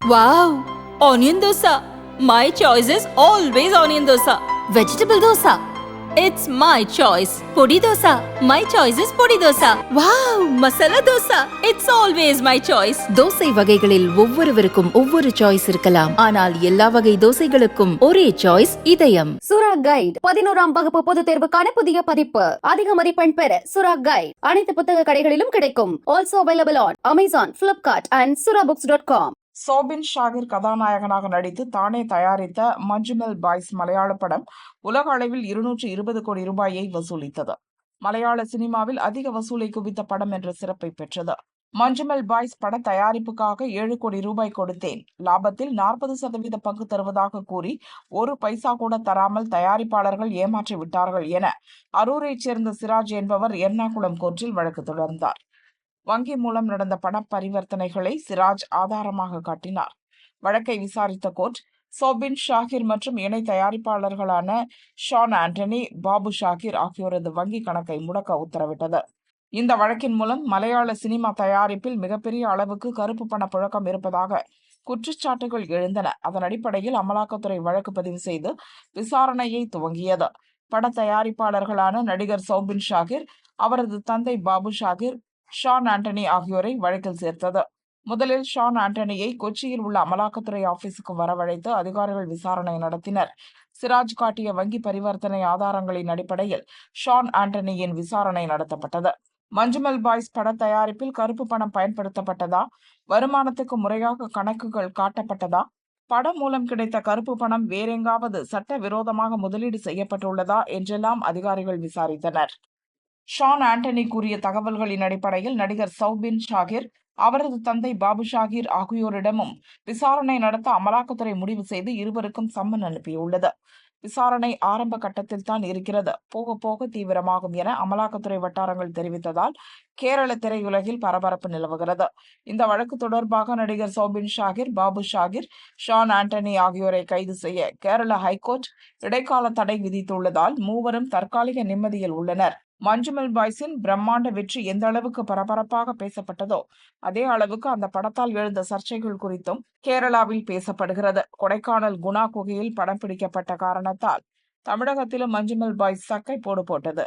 Wow! Onion dosa. My choice is always onion dosa. Vegetable dosa. It's my choice. Podi dosa. My choice is podi dosa. Wow! Masala dosa. It's always my choice. Dosa வகைகளில் ஒவ்வொருவருக்கும் ஒவ்வொரு choice இருக்கலாம். ஆனால் எல்லா வகை தோசைகளுக்கும் ஒரே choice இதயம். சுரா கைட் 11ஆம் வகுப்பு பொதுத் தேர்வுக்கான புதிய பதிப்பு. அதிக மதிப்பெண் பெற சுரா கைட் அனைத்து புத்தக கடைகளிலும் கிடைக்கும். Also available on Amazon, Flipkart and surabooks.com. Soubin Shakir கதாநாயகனாக நடித்து தானே தயாரித்த மஞ்சுமெல் பாய்ஸ் மலையாள படம் உலக அளவில் 220 கோடி ரூபாயை வசூலித்தது. மலையாள சினிமாவில் அதிக வசூலை குவித்த படம் என்ற சிறப்பை பெற்றது. மஞ்சுமெல் பாய்ஸ் பட தயாரிப்புக்காக 7 கோடி ரூபாய் கொடுத்தேன், லாபத்தில் 40% பங்கு தருவதாக கூறி ஒரு பைசா கூட தராமல் தயாரிப்பாளர்கள் ஏமாற்றி விட்டார்கள் என அரூரைச் சேர்ந்த சிராஜ் என்பவர் எர்ணாகுளம் கோர்ட்டில் வழக்கு தொடர்ந்தார். வங்கி மூலம் நடந்த பண பரிவர்த்தனைகளை சிராஜ் ஆதாரமாக காட்டினார். வழக்கை விசாரித்த கோர்ட் சோபின் ஷாகிர் மற்றும் இணை தயாரிப்பாளர்களான ஷான் ஆண்டனி, பாபு ஷாகிர் ஆகியோரது வங்கி கணக்கை முடக்க உத்தரவிட்டது. இந்த வழக்கின் மூலம் மலையாள சினிமா தயாரிப்பில் மிகப்பெரிய அளவுக்கு கருப்பு பண புழக்கம் இருப்பதாக குற்றச்சாட்டுகள் எழுந்தன. அதன் அடிப்படையில் அமலாக்கத்துறை வழக்கு பதிவு செய்து விசாரணையை துவங்கியது. பட தயாரிப்பாளர்களான நடிகர் சோபின் ஷாகிர், அவரது தந்தை பாபு ஷாகிர், ஷான் ஆண்டனி ஆகியோரை வழக்கில் சேர்த்தது. முதலில் ஷான் ஆண்டனியை கொச்சியில் உள்ள அமலாக்கத்துறை ஆபீஸுக்கு வரவழைத்து அதிகாரிகள் விசாரணை நடத்தினர். சிராஜ் காட்டிய வங்கி பரிவர்த்தனை ஆதாரங்களின் அடிப்படையில் ஷான் ஆண்டனியின் விசாரணை நடத்தப்பட்டது. மஞ்சுமெல் பாய்ஸ் பட தயாரிப்பில் கருப்பு பணம் பயன்படுத்தப்பட்டதா, வருமானத்துக்கு முறையாக கணக்குகள் காட்டப்பட்டதா, படம் மூலம் கிடைத்த கருப்பு பணம் வேறெங்காவது சட்ட விரோதமாக முதலீடு செய்யப்பட்டுள்ளதா என்றெல்லாம் அதிகாரிகள் விசாரித்தனர். ஷான் ஆண்டனி கூறிய தகவல்களின் அடிப்படையில் நடிகர் சௌபின் ஷாகிர், அவரது தந்தை பாபு ஷாகிர் ஆகியோரிடமும் விசாரணை நடத்த அமலாக்கத்துறை முடிவு செய்து இருவருக்கும் சம்மன் அனுப்பியுள்ளது. விசாரணை ஆரம்ப கட்டத்தில் தான் இருக்கிறது, போக போக தீவிரமாகும் என அமலாக்கத்துறை வட்டாரங்கள் தெரிவித்ததால் கேரள திரையுலகில் பரபரப்பு நிலவுகிறது. இந்த வழக்கு தொடர்பாக நடிகர் சோபின் ஷாகிர், பாபு ஷாகிர், ஷான் ஆண்டனி ஆகியோரை கைது செய்ய கேரள ஹைகோர்ட் இடைக்கால தடை விதித்துள்ளதால் மூவரும் தற்காலிக நிம்மதியில் உள்ளனர். மஞ்சுமெல் பாய்ஸின் பிரம்மாண்ட வெற்றி எந்த அளவுக்கு பரபரப்பாக பேசப்பட்டதோ அதே அளவுக்கு அந்த படத்தால் எழுந்த சர்ச்சைகள் குறித்தும் கேரளாவில் பேசப்படுகிறது. கொடைக்கானல் குணா குகையில் படம் பிடிக்கப்பட்ட காரணத்தால் தமிழகத்திலும் மஞ்சுமெல் பாய்ஸ் சக்கை போடு போட்டது.